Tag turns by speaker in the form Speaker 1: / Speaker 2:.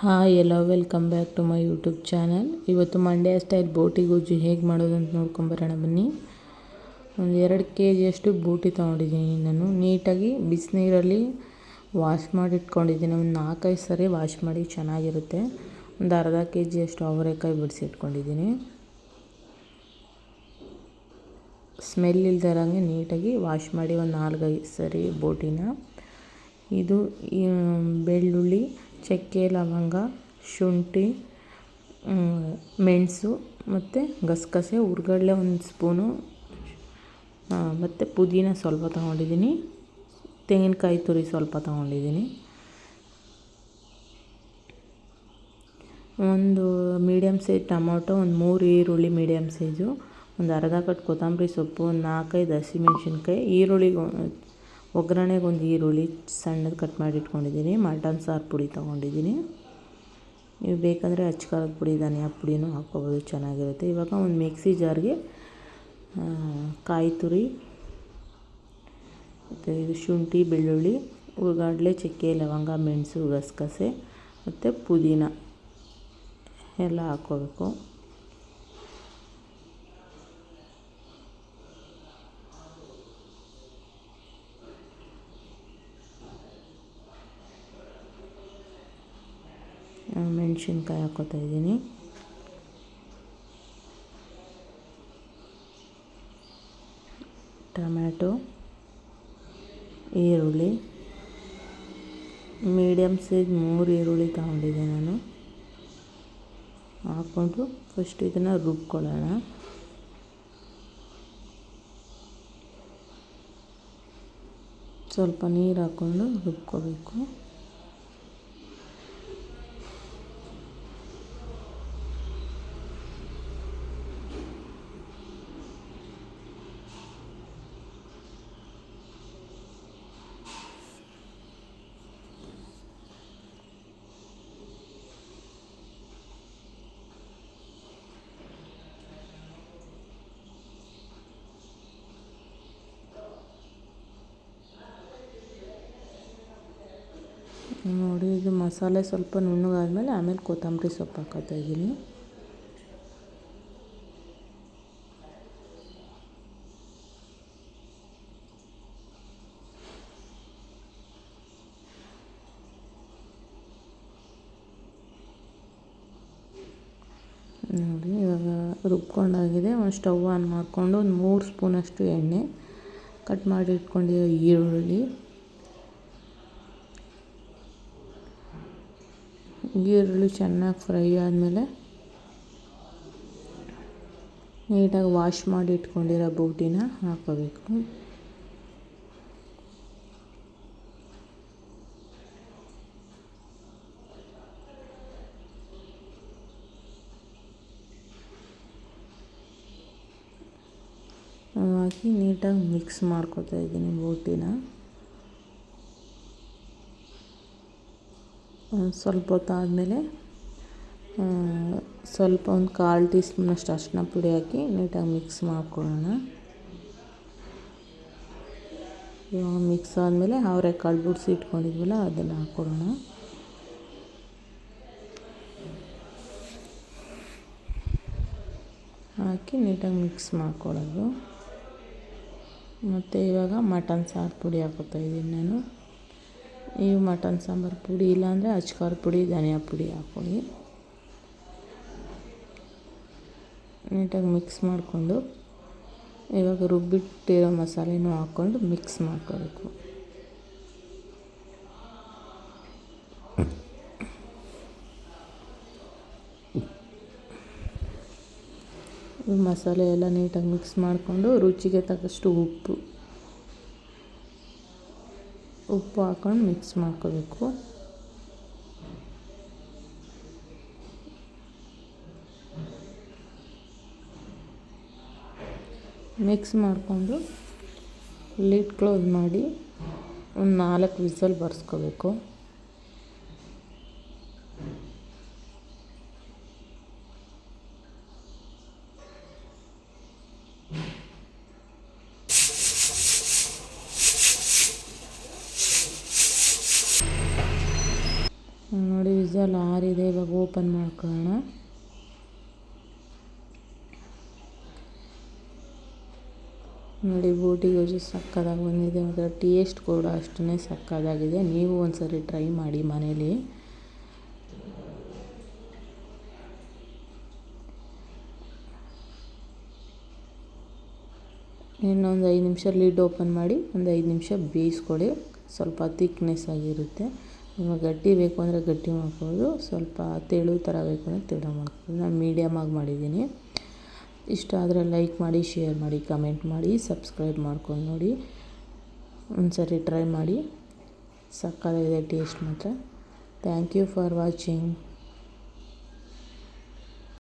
Speaker 1: Hi hello welcome back to my YouTube channel. ಇವತ್ತು Mandya style ಬೋಟಿ ಗೊಜ್ಜು ಹೇಗೆ ಮಾಡೋದು ಅಂತ ನೋಡ್ಕೊಂಬರೋಣ ಬನ್ನಿ. ಒಂದು 2 kg ಅಷ್ಟು ಬೋಟಿ ತೊಗೊಂಡಿದ್ದೀನಿ. ನಾನು ನೀಟಾಗಿ ಬಿಸಿನೀರಲ್ಲಿ ವಾಶ್ ಮಾಡಿ ಇಟ್ಕೊಂಡಿದ್ದೀನಿ. ಒಂದು 4-5 ಸರಿ ವಾಶ್ ಮಾಡಿ ಚೆನ್ನಾಗಿರುತ್ತೆ. ಒಂದು ಅರ್ಧ kg ಅಷ್ಟು ಅವರೆಕಾಯಿ ಬಿಡಿಸಿಟ್ಕೊಂಡಿದ್ದೀನಿ. ಸ್ಮೆಲ್ ಇಲ್ದಿರಂಗೆ ನೀಟಾಗಿ ವಾಶ್ ಮಾಡಿ ಒಂದು 4-5 ಸರಿ ಬೋಟಿನ. ಇದು ಬೆಳ್ಳುಳ್ಳಿ, ಚಕ್ಕೆ, ಲವಂಗ, ಶುಂಠಿ, ಮೆಣಸು ಮತ್ತು ಗಸಗಸೆ, ಹುರ್ಗಡ್ಲೆ 1 ಸ್ಪೂನು, ಮತ್ತು ಪುದೀನ ಸ್ವಲ್ಪ ತೊಗೊಂಡಿದ್ದೀನಿ. ತೆಂಗಿನಕಾಯಿ ತುರಿ ಸ್ವಲ್ಪ ತೊಗೊಂಡಿದ್ದೀನಿ. ಒಂದು ಮೀಡಿಯಮ್ ಸೈಜ್ ಟೊಮೊಟೊ, ಒಂದು 3 ಈರುಳ್ಳಿ ಮೀಡಿಯಮ್ ಸೈಜು, ಒಂದು ಅರ್ಧ ಕಟ್ ಕೊತ್ತಂಬರಿ ಸೊಪ್ಪು, ಒಂದು 4-5 ಹಸಿಮೆಣ್ಸಿನ್ಕಾಯಿ, ಈರುಳ್ಳಿಗೆ ಒಗ್ಗರಣೆಗೆ ಒಂದು ಈರುಳ್ಳಿ ಸಣ್ಣದು ಕಟ್ ಮಾಡಿ ಇಟ್ಕೊಂಡಿದ್ದೀನಿ. ಮಟನ್ ಸಾರು ಪುಡಿ ತೊಗೊಂಡಿದ್ದೀನಿ. ನೀವು ಬೇಕಂದರೆ ಅಚ್ಕಾರದ ಪುಡಿ, ಧನಿಯಾ ಪುಡಿನೂ ಹಾಕ್ಕೋಬೋದು, ಚೆನ್ನಾಗಿರುತ್ತೆ. ಇವಾಗ ಒಂದು ಮಿಕ್ಸಿ ಜಾರ್ಗೆ ಕಾಯಿ ತುರಿ ಮತ್ತು ಇದು ಶುಂಠಿ, ಬೆಳ್ಳುಳ್ಳಿ, ಹುರ್ಗಡ್ಲೆ, ಚಕ್ಕೆ, ಲವಂಗ, ಮೆಣಸು, ಗಸಗಸೆ ಮತ್ತು ಪುದೀನ ಎಲ್ಲ ಹಾಕ್ಕೋಬೇಕು. ಮೆಣಸಿನ್ಕಾಯಿ ಹಾಕ್ಕೋತಾ ಇದ್ದೀನಿ. ಟೊಮ್ಯಾಟೊ, ಈರುಳ್ಳಿ ಮೀಡಿಯಮ್ ಸೈಜ್ 3 ಈರುಳ್ಳಿ ತಗೊಂಡಿದ್ದೆ ನಾನು. ಹಾಕ್ಕೊಂಡು ಫಸ್ಟ್ ಇದನ್ನು ರುಬ್ಕೊಳ್ಳೋಣ. ಸ್ವಲ್ಪ ನೀರು ಹಾಕ್ಕೊಂಡು ರುಬ್ಕೋಬೇಕು. ನೋಡಿ, ಇದು ಮಸಾಲೆ ಸ್ವಲ್ಪ ನುಣ್ಣಗಾದ್ಮೇಲೆ ಆಮೇಲೆ ಕೊತ್ತಂಬರಿ ಸೊಪ್ಪು ಹಾಕ್ಕೋತಾ ಇದ್ದೀನಿ. ನೋಡಿ, ಇವಾಗ ರುಬ್ಕೊಂಡಾಗಿದೆ. ಒಂದು ಸ್ಟವ್ ಆನ್ ಮಾಡಿಕೊಂಡು ಒಂದು 3 ಸ್ಪೂನಷ್ಟು ಎಣ್ಣೆ, ಕಟ್ ಮಾಡಿ ಇಟ್ಕೊಂಡಿರೋ ಈರುಳ್ಳಿ ಚೆನ್ನಾಗಿ ಫ್ರೈ ಆದಮೇಲೆ ನೀಟಾಗಿ ವಾಶ್ ಮಾಡಿ ಇಟ್ಕೊಂಡಿರೋ ಬೋಟಿನ ಹಾಕ್ಕೋಬೇಕು. ಹಾಕಿ ನೀಟಾಗಿ ಮಿಕ್ಸ್ ಮಾಡ್ಕೊತಾ ಇದ್ದೀನಿ ಬೋಟಿನ. ಸ್ವಲ್ಪ ಹೊತ್ತಾದಮೇಲೆ ಸ್ವಲ್ಪ ಒಂದು 1/4 ಟೀ ಸ್ಪೂನಷ್ಟು ಅರಿಶಿನ ಪುಡಿ ಹಾಕಿ ನೀಟಾಗಿ ಮಿಕ್ಸ್ ಮಾಡ್ಕೊಳ್ಳೋಣ. ಇವಾಗ ಮಿಕ್ಸ್ ಆದಮೇಲೆ ಅವರೆಕಾಳು ಬಿಡಿಸಿ ಇಟ್ಕೊಂಡಿದ್ವಲ್ಲ ಅದನ್ನು ಹಾಕ್ಕೊಳ್ಳೋಣ. ಹಾಕಿ ನೀಟಾಗಿ ಮಿಕ್ಸ್ ಮಾಡ್ಕೊಳ್ಳೋದು. ಮತ್ತು ಇವಾಗ ಮಟನ್ ಸಾರು ಪುಡಿ ಹಾಕ್ಕೋತಾ ಇದ್ದೀನಿ ನಾನು. ನೀವು ಮಟನ್ ಸಾಂಬಾರು ಪುಡಿ ಇಲ್ಲಾಂದರೆ ಅಚ್ಕಾರದ ಪುಡಿ, ಧನಿಯಾ ಪುಡಿ ಹಾಕ್ಕೊಳ್ಳಿ. ನೀಟಾಗಿ ಮಿಕ್ಸ್ ಮಾಡಿಕೊಂಡು ಇವಾಗ ರುಬ್ಬಿಟ್ಟಿರೋ ಮಸಾಲೆನೂ ಹಾಕ್ಕೊಂಡು ಮಿಕ್ಸ್ ಮಾಡ್ಕೋಬೇಕು. ಮಸಾಲೆ ಎಲ್ಲ ನೀಟಾಗಿ ಮಿಕ್ಸ್ ಮಾಡಿಕೊಂಡು ರುಚಿಗೆ ತಕ್ಕಷ್ಟು ಉಪ್ಪು ಹಾಕ್ಕೊಂಡು ಮಿಕ್ಸ್ ಮಾಡ್ಕೋಬೇಕು. ಮಿಕ್ಸ್ ಮಾಡಿಕೊಂಡು ಲಿಡ್ ಕ್ಲೋಸ್ ಮಾಡಿ ಒಂದು 4 ವಿಸಲ್ ಬರ್ಸ್ಕೋಬೇಕು. ಎಲ್ಲ ಆರಿದೆ. ಇವಾಗ ಓಪನ್ ಮಾಡ್ಕೊಳ್ಳೋಣ. ನೋಡಿ ಬೋಟಿ ಗೊಜ್ಜು ಸಕ್ಕತ್ತಾಗಿ ಬಂದಿದೆ. ಮತ್ತು ಟೇಸ್ಟ್ ಕೂಡ ಅಷ್ಟೇ ಸಕ್ಕತ್ತಾಗಿದೆ. ನೀವು ಒಂದ್ಸರಿ ಟ್ರೈ ಮಾಡಿ ಮನೇಲಿ. ಇನ್ನೊಂದು 5 ನಿಮಿಷ ಲಿಡ್ ಓಪನ್ ಮಾಡಿ ಒಂದು 5 ನಿಮಿಷ ಬೇಯಿಸ್ಕೊಳ್ಳಿ. ಸ್ವಲ್ಪ ಥಿಕ್ನೆಸ್ ಆಗಿರುತ್ತೆ. ನಿಮಗೆ ಗಟ್ಟಿ ಬೇಕು ಅಂದರೆ ಗಟ್ಟಿ ಮಾಡ್ಬೋದು, ಸ್ವಲ್ಪ ತೆಳು ಥರ ಬೇಕು ಅಂದರೆ ತೆಳು ಮಾಡ್ಬೋದು. ನಾನು ಮೀಡಿಯಮಾಗಿ ಮಾಡಿದ್ದೀನಿ. ಇಷ್ಟ ಆದರೆ ಲೈಕ್ ಮಾಡಿ, ಶೇರ್ ಮಾಡಿ, ಕಮೆಂಟ್ ಮಾಡಿ, ಸಬ್ಸ್ಕ್ರೈಬ್ ಮಾಡ್ಕೊಂಡು ನೋಡಿ. ಒಂದ್ಸರಿ ಟ್ರೈ ಮಾಡಿ. ಸಕ್ಕತ್ತಾಗಿದೆ ಟೇಸ್ಟ್ ಮಾತ್ರ. Thank you for watching.